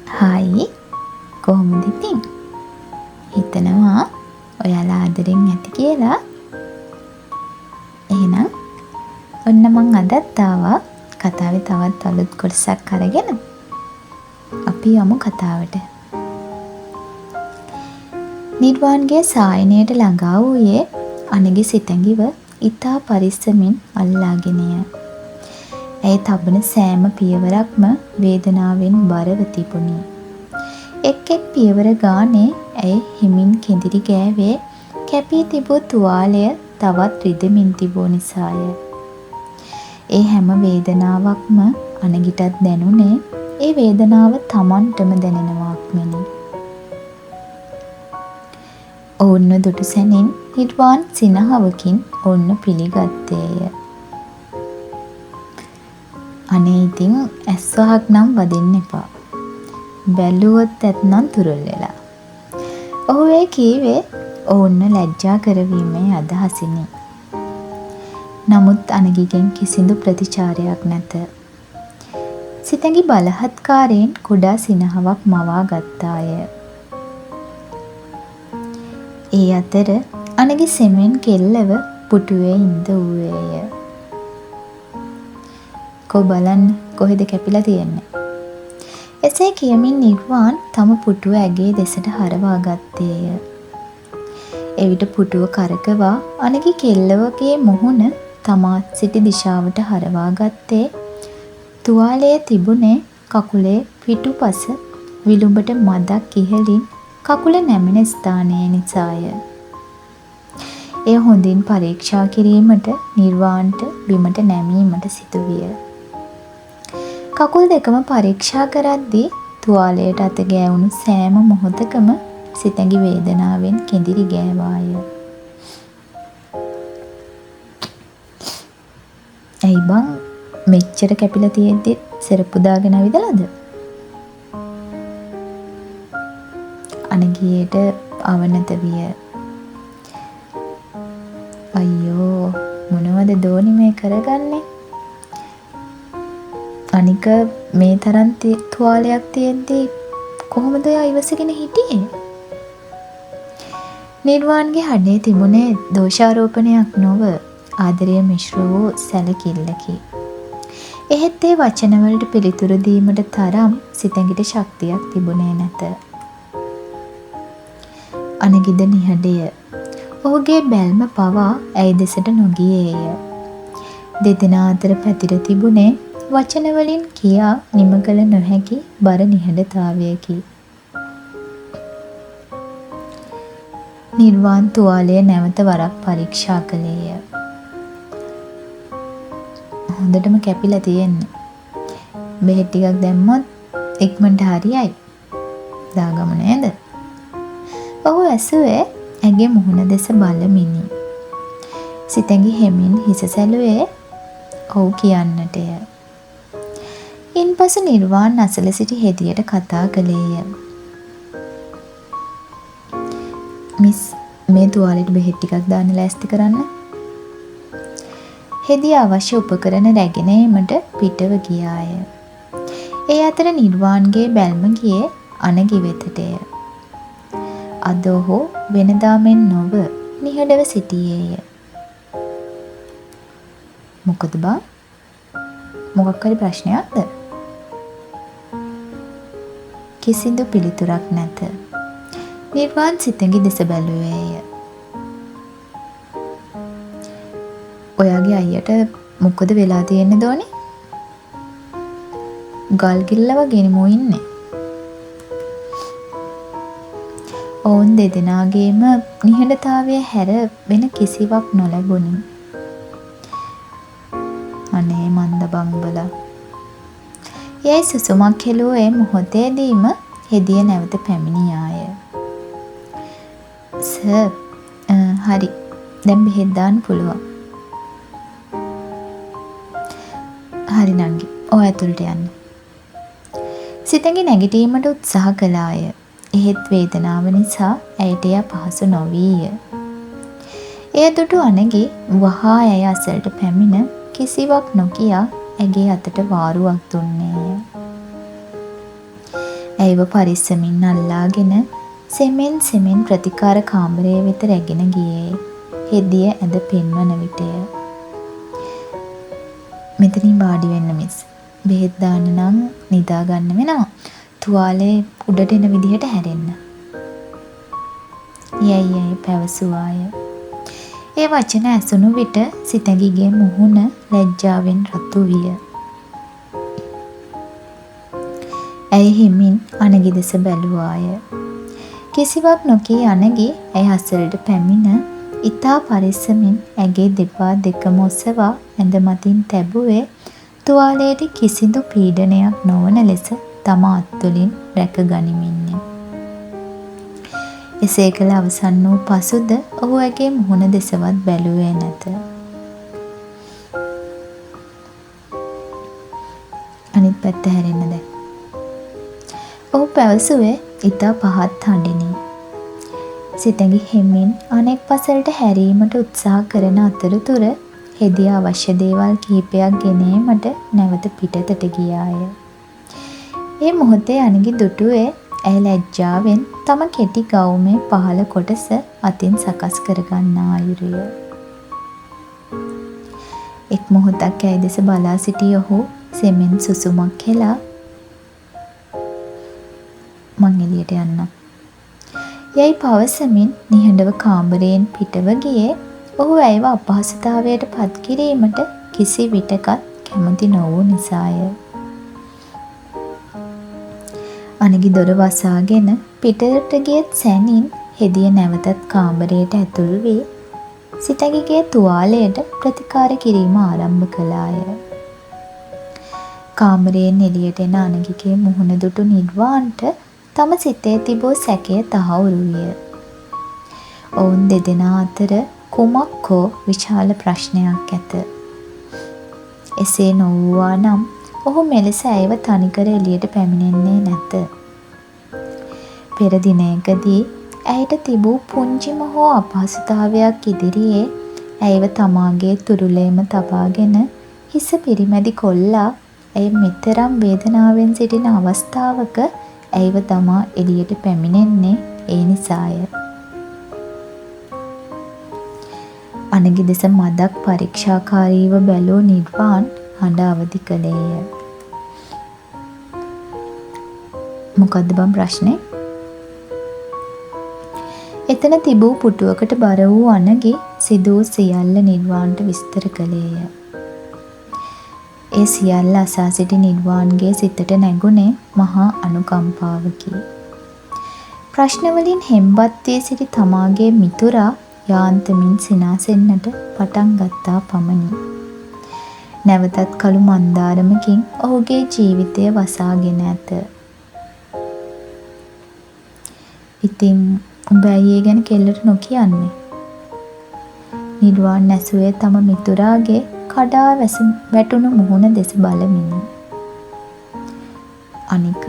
Hi කොහොමද ඉතින්? හිතනවා ඔයාලා ආදරෙන් ඇති කියලා. එහෙනම් ඔන්න මං අදත් ආවා කතාවේ තවත් අලුත් කොටසක් අරගෙන. අපි යමු කතාවට. නිර්වාන්ගේ සායනයට ළඟා වූයේ අනගේ සිතැඟිව ඉතා පරිස්සමින් අල්ලාගෙනය. ඇය තබන සෑම පියවරක්ම වේදනාවෙන් බරව තිබුණි. එක් එක් පියවර ගානේ ඇය හිමින් කෙඳිරි ගෑවේ කැපී තිබූ තුවාලය තවත් රිදමින් තිබූ නිසාය. ඒ හැම වේදනාවක්ම අනගිටත් දැනුනේ ඒ වේදනාව තමන්ටම දැනෙනවාක් මෙනි. ඔවුන්ව දුටු සැනින් නිර්වාන් සිනහවකින් ඔවුන්ව පිළිගත්තේය. අනේ ඉතින් ඇස් වහක් නම් වදින්න එපා. බැලුවොත් ඇත්නම් තුරුල් වෙලා. ඔහු ඒ කීවේ ඔවුන්ව ලැජ්ජා කරවීමේ අදහසිනි. නමුත් අනගිගෙන් කිසිදු ප්‍රතිචාරයක් නැත. සිතැඟි බලහත්කාරයෙන් කුඩා සිනහවක් මවා ගත්තාය. ඒ අතර අනගි සෙමෙන් කෙල්ලව පුටුවේ හිඳ වූවේය. කො බලන්න කොහෙද කැපිලා තියෙන්නේ? එසේ කියමින් නිර්වාන් තම පුටුව ඇගේ දෙසට හරවා ගත්තේය. එවිට පුටුව කරකවා අනගි කෙල්ලවගේ මුහුණ තමා සිටි දිශාවට හරවා ගත්තේ තුවාලයේ තිබුණේ කකුලේ පිටුපස විලුඹට මදක් ඉහළින් කකුල නැමෙන ස්ථානයේ නිසාය. එය හොඳින් පරීක්ෂා කිරීමට නිර්වාන්ට බිමට නැමීමට සිදුවිය. කකුල් දෙකම පරීක්ෂා කරද්දී තුවාලයට අත ගෑවුණු සෑම මොහොතකම සිතැඟි වේදනාවෙන් කෙඳිරි ගෑවාය. ඇයි බං මෙච්චර කැපිලා තියෙද්දි සෙරප්පු දාගෙන ඇවිදලාද? අනගියට අවනත විය. අයියෝ මොනවද දෝනි මේ කරගන්නේ? අනික මේ තරම් තුවාලයක් තියෙද්දි කොහොමද ඔයා ඉවසගෙන හිටියේ? නිර්වාන්ගේ හඬේ තිබුණේ දෝෂාරෝපණයක් නොව ආදරය මිශ්‍ර වූ සැලකිල්ලකි. එහෙත් ඒ වචනවලට පිළිතුරු දීමට තරම් සිතැඟිට ශක්තියක් තිබුණේ නැත. අනගිද නිහඬය. ඔහුගේ බැල්ම පවා ඇයි දෙසට නොගියේය. දෙදෙනා අතර පැතිර තිබුණේ වචනවලින් කියා නිම කළ නොහැකි බර නිහඬතාවයකි. නිර්වාන් තුවාලය නැවත වරක් පරීක්ෂා කළේය. හොඳටම කැපිලා තියෙන්නේ. බෙහෙත් ටිකක් දැම්මොත් ඉක්මනට හරියයි. දාගමු නේද? ඔහු ඇසුවේ ඇගේ මුහුණ දෙස බලමිනි. සිතැඟි හෙමින් හිස සැලුවේ ඔහු කියන්නටය. ඉන්පසු නිර්වාන් අසල සිටි හෙදියට කතා කළේය. මිස් මේ තුවාලෙට බෙහෙත් ටිකක් දාන්න ලෑස්ති කරන්න. හෙදිය අවශ්‍ය උපකරණ රැගෙන ඒමට පිටව ගියාය. ඒ අතර නිර්වාන්ගේ බැල්ම ගියේ අනගි වෙතටය. අද ඔහු වෙනදා මෙන් නොව නිහඬව සිටියේය. මොකද බං? මොකක් හරි ප්‍රශ්නයක්ද? කිසිදු පිළිතුරක් නැත. නිර්වාන් සිතැඟි දෙස බැලුවේය. ඔයාගේ අයියට මොකද වෙලා තියෙන්නේ දෝනි? ගල් ගිල්ලව ගෙනමු ඉන්නේ. ඔවුන් දෙදෙනාගේම නිහඬතාවය හැර වෙන කිසිවක් නොලැබුණි. අනේ මන්ද බංබල. යයි සුසුමක් හෙළුව ඒ මොහොතේදීම හෙදිය නැවත පැමිණියාය. සර් හරි දැන් බෙහෙත් දාන්න පුළුවන්. හරි නංගි ඔය ඇතුළට යන්න. සිතැඟි නැගිටීමට උත්සාහ කළාය. එහෙත් වේදනාව නිසා ඇයට එය පහසු නොවීය. එය දුටු අනගි වහා ඇය අසලට පැමිණ කිසිවක් නොකියා ඇගේ අතට වාරුවක් දුන්නේය. ඇයව පරිස්සමින් අල්ලාගෙන සෙමෙන් ප්‍රතිකාර කාමරය වෙත රැගෙන ගියේ හෙදිය ඇඳ පෙන්වන විටය. මෙතනින් වාඩි වෙන්න මිස්. බෙහෙත් දාන්න නම් නිදා ගන්න වෙනවා. තුවාලේ උඩට එන විදිහට හැරෙන්න. යයි පැවසුවාය. ඒ වචන ඇසුණු විට සිතැඟිගේ මුහුණ ලැජ්ජාවෙන් රතු විය. ඇය හිමින් අනගි දෙස බැලුවාය. කිසිවක් නොකී අනගි ඇය අසලට පැමිණ ඉතා පරිස්සමින් ඇගේ දෙපා දෙකම ඔසවා ඇඳ මතින් තැබුවේ තුවාලයට කිසිදු පීඩනයක් නොවන ලෙස තම අත්තුලින් රැක ගනිමින්ය. එසේ කළ අවසන් වූ පසුද ඔහු ඇගේ මුහුණ දෙසවත් බැලුවේ නැත. අනිත් පැත්ත හැරෙන්න දැන්. ඔහු පැවසුවේ ඉතා පහත් හඬිනි. සිතැඟි හෙමින් අනෙක් පසලට හැරීමට උත්සාහ කරන අතරතුර හෙදිය අවශ්‍ය දේවල් කිහිපයක් ගෙනීමට නැවත පිටතට ගියාය. ඒ මොහොතේ අනගි දුටුවේ ඇය ලැජ්ජාවෙන් තම කෙටි ගවුමේ පහළ කොටස අතින් සකස් කරගන්නා අයුරුය. එක් මොහොතක් ඇය දෙස බලා සිටි ඔහු සෙමෙන් සුසුමක් හෙලා මං එළියට යන්නම් යයි පවසමින් නිහඬව කාමරයෙන් පිටව ගියේ ඔහු ඇයව අපහසුතාවයට පත් කිරීමට කිසි විටකත් කැමති නොවූ නිසාය. අනගි දොර වසාගෙන පිටට ගියත් සැනින් හෙදිය නැවතත් කාමරයට ඇතුල් වී සිතැඟිගේ තුවාලයට ප්‍රතිකාර කිරීම ආරම්භ කළාය. කාමරයෙන් එළියට එන අනගිගේ මුහුණ දුටු නිර්වාන්ට තම සිතේ තිබූ සැකය තහවුරු විය. ඔවුන් දෙදෙනා අතර කුමක් හෝ විශාල ප්‍රශ්නයක් ඇත. එසේ නොවුවා නම් ඔහු මෙලෙස ඇයව තනිකර එළියට පැමිණෙන්නේ නැත. පෙර දිනයකදී ඇයට තිබූ පුංචිම හෝ අපහසුතාවයක් ඉදිරියේ ඇයව තමාගේ තුරුලේම තබාගෙන හිස පිරිමැදි කොල්ලා ඇය මෙතරම් වේදනාවෙන් සිටින අවස්ථාවක ඇයව තමා එළියට පැමිණෙන්නේ ඒ නිසාය. අනගි දෙස මදක් පරීක්ෂාකාරීව බැලූ නිර්වාන් හඬ අවදි කළේය. මොකද්ද බං ප්‍රශ්නේ? එතන තිබූ පුටුවකට බර වූ අනගි සිදු සියල්ල නිර්වාන්ට විස්තර කළේය. ඒ සියල්ල අසා සිටි නිර්වාන්ගේ සිතට නැගුණේ මහා අනුකම්පාවකි. ප්‍රශ්නවලින් හෙම්බත් වී සිටි තමාගේ මිතුරා යාන්තමින් සිනාසෙන්නට පටන් ගත්තා පමණි. නැවතත් කළු මන්දාරමකින් ඔහුගේ ජීවිතය වසාගෙන ඇත. ඉතින් උඹ ඇයි ඒ ගැන කෙල්ලට නොකියන්නේ? නිර්වාන් නැසුවේ තම මිතුරාගේ කඩා වැටුණු මුහුණ දෙස බලමින්. අනික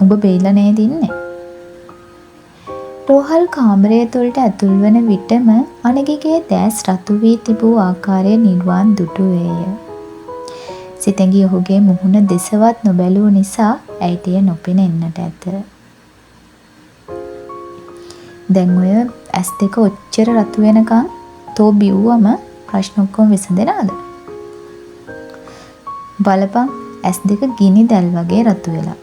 උඹ බේලා නේද ඉන්නේ? රෝහල් කාමරය තුළට ඇතුල් වන විටම අනගිගේ දැස් රතු වී තිබූ ආකාරය නිර්වාන් දුටුවේය. සිතැඟි ඔහුගේ මුහුණ දෙසවත් නොබැලූ නිසා ඇයට එය නොපෙනෙන්නට ඇත. දැන් ඔය ඇස් දෙක ඔච්චර රතු වෙනකන් තෝ බිව්වම ප්‍රශ්න ඔක්කොම විසඳෙනවද? බලපන් ඇස් දෙක ගිනි දැල් වගේ රතු වෙලා.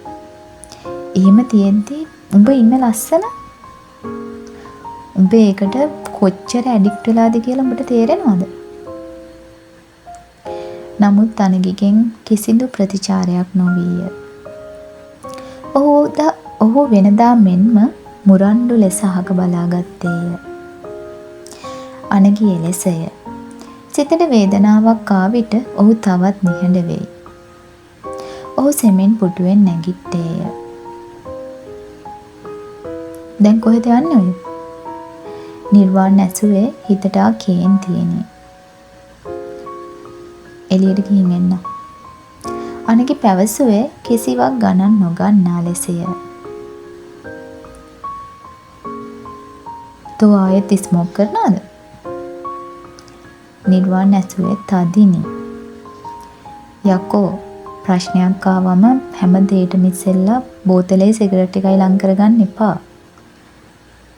එහෙම තියෙද්දි උඹ ඉන්න ලස්සන. උඹ ඒකට කොච්චර ඇඩික්ට් වෙලාද කියලා උඹට තේරෙනවද? නමුත් අනගිගෙන් කිසිදු ප්‍රතිචාරයක් නොවිය. ඔහු වෙනදා මෙන්ම මුරණ්ඩු ලෙස අහක බලාගත්තේය. අනගි එලෙසය. සිතට වේදනාවක් ආ විට ඔහු තවත් නිහඬ වෙයි. ඔහු සෙමෙන් පුටුවෙන් නැගිට්ටේය. දැන් කොහෙද යන්නේ ඔය? නිර්වාන් ඇසුවේ හිතට කේන්තියෙනි. එළියට ගිහින් එන්න. අනගි පැවසුවේ කිසිවක් ගණන් නොගන්නා ලෙසය. තෝ ආයෙත් ස්මෝක් කරනවද? නිර්වාන් ඇසුවේ තදිනි. යකෝ ප්‍රශ්නයක් ආවම හැම දෙයකටම ඉස්සෙල්ලා බෝතලේ සිගරට් එකයි ලං කරගන්න එපා.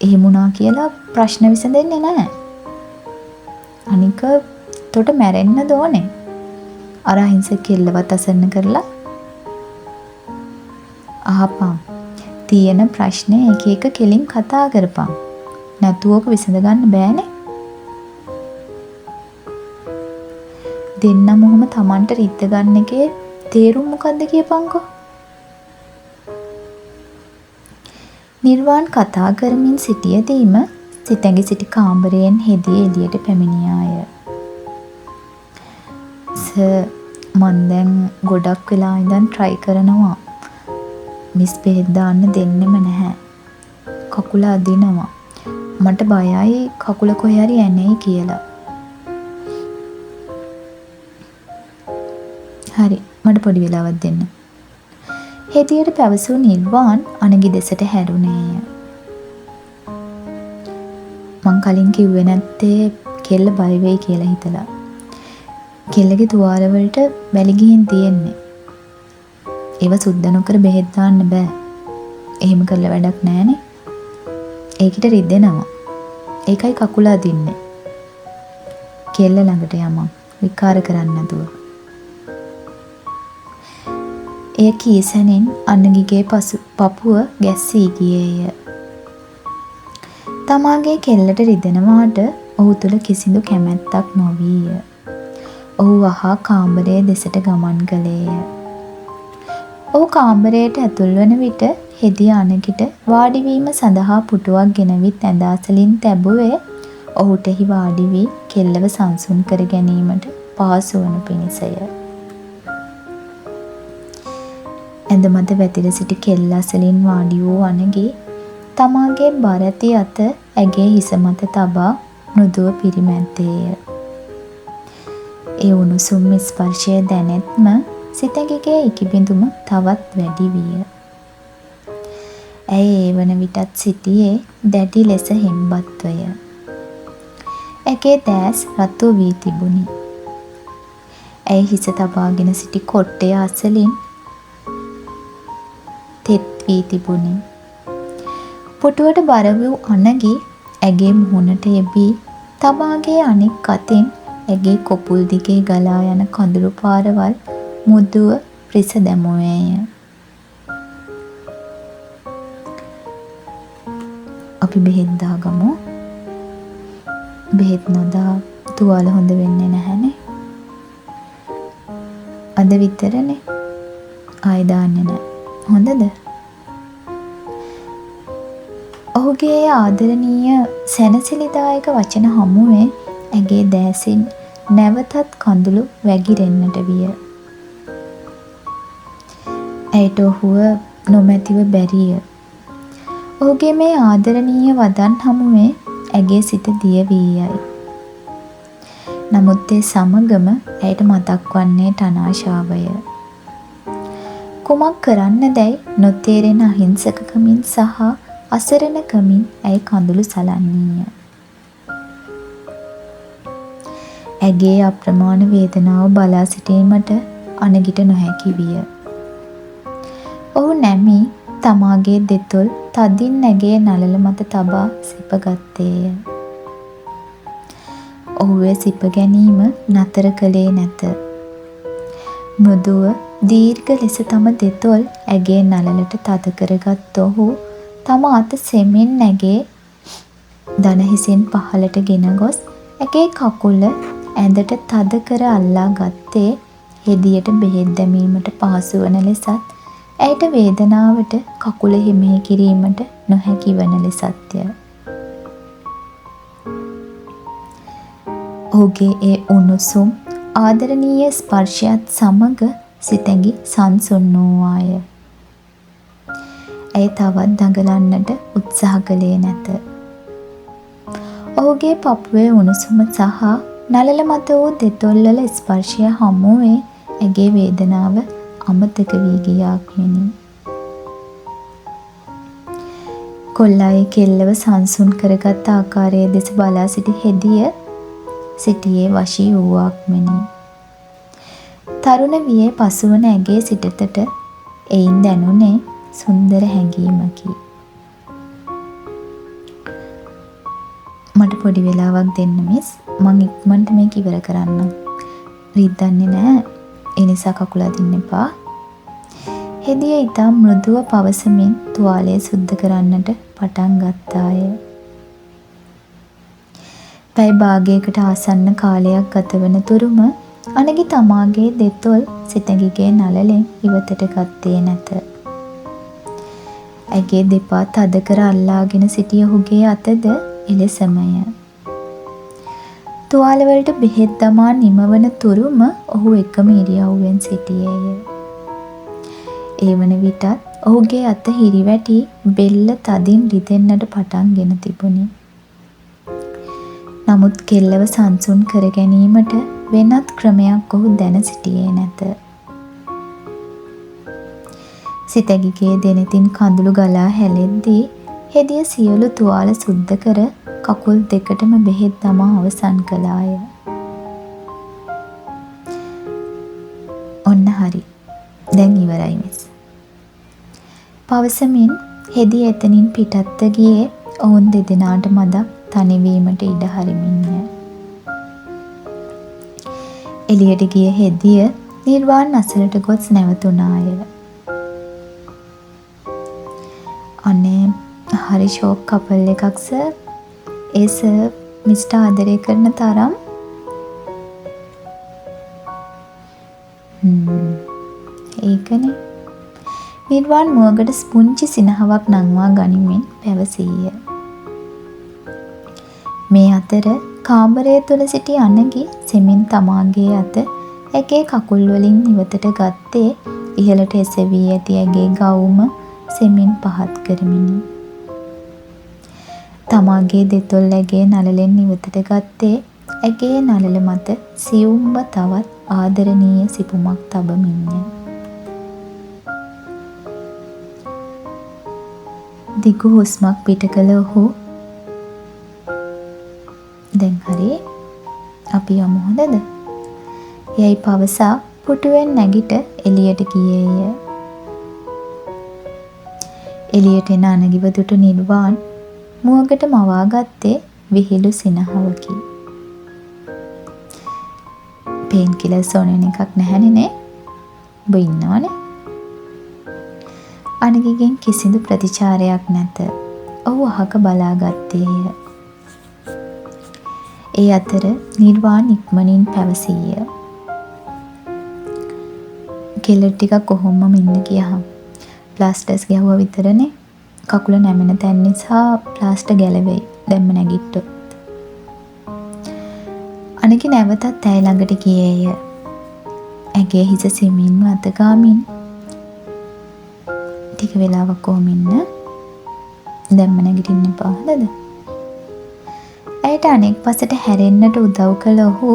එහෙම වුණා කියලා ප්‍රශ්න විසඳෙන්නේ නැහැ. අනික තොට මැරෙන්න දෝනේ. අර අහිංසක කෙල්ලවත් අසරණ කරලා අහපන්. තියෙන ප්‍රශ්නේ එක එක කෙලින් කතා කරපන්. නැතුව ඔක විසඳ ගන්න බෑනේ. දෙන්නම ඔහොම Tamanට රිද්ද ගන්න එකේ තේරුම මොකද්ද කියපන්කෝ. නිර්වාන් කතා කරමින් සිටියදීම සිතැඟි සිටි කාමරයෙන් හෙදී එළියට පැමිණියාය. මන් දැන් ගොඩක් වෙලා ඉඳන් try කරනවා. මිස් බෙහෙත් දාන්න දෙන්නෙම නැහැ. කකුල අදිනවා. මට බයයි කකුල කොහේ හරි ඇනෙයි කියලා. හරි මට පොඩි වෙලාවක් දෙන්න. හෙදියට පැවසූ නිර්වාන් අනගි දෙසට හැරුණේය. මං කලින් කිව්වේ නැත්තේ කෙල්ල බය වෙයි කියලා හිතලා. කෙල්ලගේ තුවාල වලට වැලි ගිහින් තියෙන්නේ. ඒව සුද්ධ නොකර බෙහෙත් දාන්න බෑ. එහෙම කරලා වැඩක් නෑනේ. ඒකිට රිදෙනවා. ඒකයි කකුල අදින්නේ. කෙල්ල ළඟට යමන්. විකාර කරන්න නැතුව. එය කීසැනින් අන්නගිගේ පපුව ගැස්සී ගියේය. තමාගේ කෙල්ලට රිදෙනවාට ඔහු තුළ කිසිදු කැමැත්තක් නොවීය. ඔහු වහා කාමරයේ දෙසට ගමන් කළේය. ඔහු කාමරයට ඇතුල් වන විට හෙදිය අනගිට වාඩිවීම සඳහා පුටුවක් ගෙනවිත් ඇඳාසලින් තැබුවේ ඔහුට එහි වාඩි වී කෙල්ලව සංසුන් කර ගැනීමට පහසු වනු පිණිසය. ඇඳ මත වැතිර සිටි කෙල්ල අසලින් වාඩි වූ අනගී තමාගේ බර ඇති අත ඇගේ හිස මත තබා මෘදුව පිරිමැද්දේය. ඒ උණුසුම් ස්පර්ශය දැනෙත්ම සිතැඟිගේ ඉකිබිඳුම තවත් වැඩි විය. ඇය ඒ වන විටත් සිටියේ දැඩි ලෙස හෙම්බත්වය. ඇගේ දෑස් රතු වී තිබුණි. ඇය හිස තබාගෙන සිටි කොට්ටය අසලින් තෙත් වී තිබුණි. පුටුවට බර වූ අනගි ඇගේ මුහුණට එබී තමාගේ අනෙක් අතින් ඇගේ කොපුල් දිගේ ගලා යන කඳුළු පාරවල් මුදුව ප්‍රිස දැමුවේය. අපි බෙහෙත් දාගමු. බෙහෙත් නොදා තුවාල හොඳ වෙන්නේ නැහැනේ. අද විතරනේ. ආයෙ දාන්නේ නැහැ. හොඳද? ඔහුගේ ආදරණීය සැනසිලිදායක වචන හමුවේ ඇගේ දෑසින් නැවතත් කඳුළු වැగిරෙන්නට විය. ඇයට ඔහුව නොමැතිව බැරිය. ඔහුගේ මේ ආදරණීය වදන් හමුවේ ඇගේ සිත දිය වී යයි. නමුත් ඒ සමගම ඇයට මතක් වන්නේ තනාශාවය. කුමක් කරන්නදැයි නොතේරෙන අහිංසකකමින් සහ අසරණකමින් ඇය කඳුළු සලන්නීය. ඇගේ අප්‍රමාණ වේදනාව බලා සිටීමට අනගිට නොහැකි විය. ඔහු නැමී තමාගේ දෙතොල් තදින් ඇගේ නළල මත තබා සිපගත්තේය. ඔහුගේ සිප ගැනීම නතර කළේ නැත. මෘදුව දීර්ඝ ලෙස තම දෙතොල් ඇගේ නළලට තද කරගත් ඔහු තම අත සෙමින් ඇගේ දන හිසෙන් පහළට ගෙන ගොස් ඇගේ කකුල ඇඳට තද කර අල්ලා ගත්තේ හෙදියට බෙහෙත් දැමීමට පහසු වන ලෙසත් ඇයට වේදනාවට කකුල හිමෙහි කිරීමට නොහැකි වන ලෙසත්ය. ඔහුගේ ඒ උණුසුම් ආදරණීය ස්පර්ශයත් සමග සිතැඟි සංසුන් වූවාය. ඇය තවත් දඟලන්නට උත්සාහ කළේ නැත. ඔහුගේ පපුවේ උණුසුම සහ නළල මත වූ දෙතොල්වල ස්පර්ශය හමුවේ ඇගේ වේදනාව අමතක වී ගියාක් මෙනි. කොල්ලායේ කෙල්ලව සංසුන් කරගත් ආකාරයේ දෙස බලා සිටි හෙදිය සිටියේ වශී වූවක් මෙනි. තරුණ වියේ පසුවන ඇගේ සිටතට එයින් දැනුනේ සුන්දර හැඟීමකි. මට පොඩි වෙලාවක් දෙන්න මිස්. මං ඉක්මනට මේක ඉවර කරන්නම්. රිද්දන්නේ නෑ. ඒ නිසා කකුල අදින්න එපා. හෙදිය ඊටම මෘදුව පවසමින් තුවාලය සුද්ධ කරන්නට පටන් ගත්තාය. පැය භාගයකට ආසන්න කාලයක් ගතවන තුරුම අනගි තමාගේ දෙතොල් සිතගිගේ නළලෙන් ඉවතට ගත්තේ නැත. ඇගේ දෙපා තද කර අල්ලාගෙන සිටිය ඔහුගේ අතද එලෙසමය. තුවාලවලට බෙහෙත් දමා නිමවන තුරුම ඔහු එකම ඉරියව්වෙන් සිටියේය. ඒ වන විටත් ඔහුගේ අත හිරිවැටි බෙල්ල තදින් රිදෙන්නට පටන්ගෙන තිබුණි. නමුත් කෙල්ලව සංසුන් කර ගැනීමට වෙනත් ක්‍රමයක් ඔහු දැන සිටියේ නැත. සිතගිගේ දෙනෙතින් කඳුළු ගලා හැලෙද්දී හෙදිය සියලු තුවාල සුද්ධ කර කකුල් දෙකටම බෙහෙත් දමා අවසන් කළාය. ඔන්න හරි. දැන් ඉවරයි මිස්. පවසමින් හෙදිය එතනින් පිටත්ව ගියේ ඔවුන් දෙදෙනාට මදක් තනිවීමට ඉඩ හරිමින්ය. එළියට ගිය හෙදිය නිර්වාන් අසලට ගොස් නැවතුණාය. අනේ හරි ෂෝක් කපල් එකක් සර්. ඒ සර් මිස්ටර් ආදරය කරන තරම්. ඒකනේ. නිර්වාන් මුවගට ස්පුංචි සිනහවක් නංවා ගනිමින් පැවසීය. මේ අතර කාමරය තුල සිටි අනගි සෙමින් තමාගේ අත ඇගේ කකුල් වලින් ඉවතට ගත්තේ ඉහළට එසවී ඇති ඇගේ ගවුම සෙමින් පහත් කරමිනි. තමාගේ දෙතොල් ඇගේ නළලෙන් ඉවතට ගත්තේ ඇගේ නළල මත සියුම්ව තවත් ආදරණීය සිපුමක් තබමින්ය. දිගු හුස්මක් පිට කළ ඔහු දැන් හරි අපි යමු හොඳද? යයි පවසා පුටුවෙන් නැගිට එළියට ගියේය. එළියට එන අනගිව දුටු නිර්වාන් මුවගට මවාගත්තේ විහිළු සිනහවකි. පේන් කිලර්ස් ඕනෙන එකක් නැහැනේ නේ? ඔබ ඉන්නවනේ? අනගිගෙන් කිසිදු ප්‍රතිචාරයක් නැත. ඔහු අහක බලාගත්තේය. ඒ අතර නිර්වාන් ඉක්මනින් පැවසීය. කෙල්ල ටික කොහොමම ඉන්න ගියහම ප්ලාස්ටර්ස් ගැහුවා විතරනේ. කකුල නැමෙන තැන් නිසා ප්ලාස්ටර් ගැලවෙයි. දැම්ම නැගිට්ටොත්. අනගි නැවතත් ඇය ළඟට ගියේය. ඇගේ හිස සිමින්ව අතගාමින් ටික වෙලාවක් කොහොම ඉන්න. දැම්ම නැගිටින්න එපා හොඳද? ඇයට අනෙක් පසට හැරෙන්නට උදව් කළ ඔහු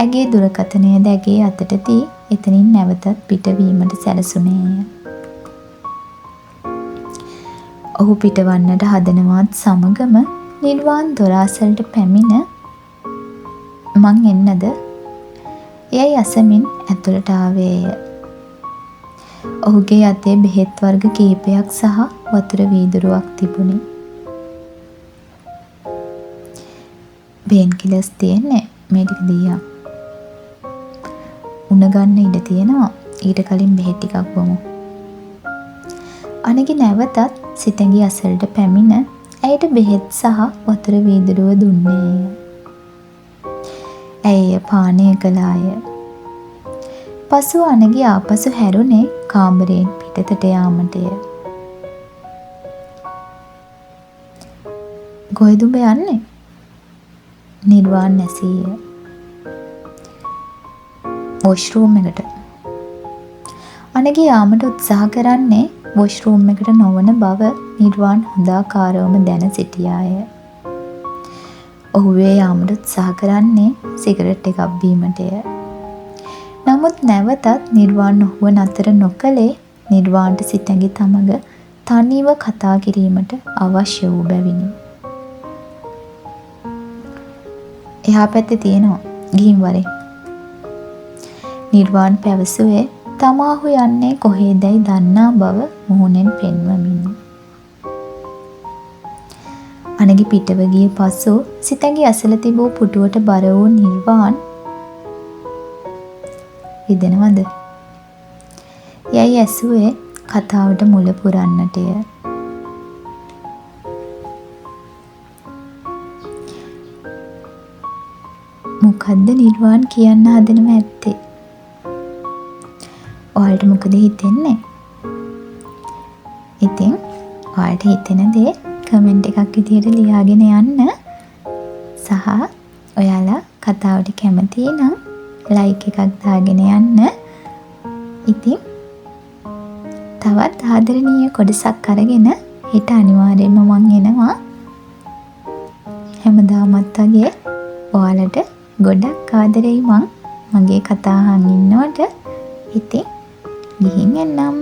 ඇගේ දුරකථනයද ඇගේ අතට දී එතනින් නැවතත් පිටවීමට සැලසුණේය. ඔහු පිටවන්නට හදනවත් සමගම නිර්වාන් දොරාසලට පැමිණ මං එන්නද? එයයි අසමින් ඇතුළට ආවේය. ඔහුගේ අතේ බෙහෙත් වර්ග කිහිපයක් සහ වතුර වීදුරුවක් තිබුණි. පේන් කිලර්ස් තියෙන්නේ මේ ටික දීලා. උණ ගන්න ඉඩ තියෙනවා. ඊට කලින් බෙහෙත් ටිකක් බොමු. අනගි නැවතත් සිතඟි අසලට පැමිණ ඇයට බෙහෙත් සහ වතුර වීදුරුව දුන්නේය. ඇය පානය කළාය. පසුව අනගි ආපසු හැරුණේ කාමරයෙන් පිටතට යාමටය. කොහෙද ඔබ යන්නේ? නිර්වාන් නැසීය. වොෂ්රූම් එකට. අනගි යාමට උත්සාහ කරන්නේ වොෂ්රූම් එකට නොවන බව නිර්වාන් හොඳාකාරවම දැන සිටියාය. ඔහු වේ යාමට උත්සාහ කරන්නේ සිගරට් එකක් බීමටය. නමුත් නැවතත් නිර්වාන් ඔහුව නතර නොකළේ නිර්වාන්ට සිතඟි තමග තනිව කතා කිරීමට අවශ්‍ය වූ බැවිනි. එහා පැත්තේ තියෙනවා. ගිහින් වරේ. නිර්වාන් පැවසුවේ තමාහු යන්නේ කොහේදැයි දන්නා බව මුහුණෙන් පෙන්වමිනි. අනගි පිටව ගිය පසු සිතැඟි අසල තිබූ පුටුවට බර වූ නිර්වාන් රිදෙනවද? යයි ඇසුවේ කතාවට මුල පුරන්නටය. මොකද්ද නිර්වාන් කියන්න හදනව ඇත්තේ? ඔයාලට මොකද හිතෙන්නේ? ඉතින් ඔයාලට හිතෙන දේ කමෙන්ට් එකක් විදියට ලියාගෙන යන්න. සහ ඔයාලා කතාවට කැමති නම් ලයික් එකක් දාගෙන යන්න. ඉතින් තවත් ආදරණීය කොටසක් අරගෙන හෙට අනිවාර්යයෙන්ම මං එනවා. හැමදාමත් වගේ ඔයාලට ගොඩක් ආදරෙයි මං මගේ කතා අහන් ඉන්නවට. ඉතින් ගිහින් එන්නම්.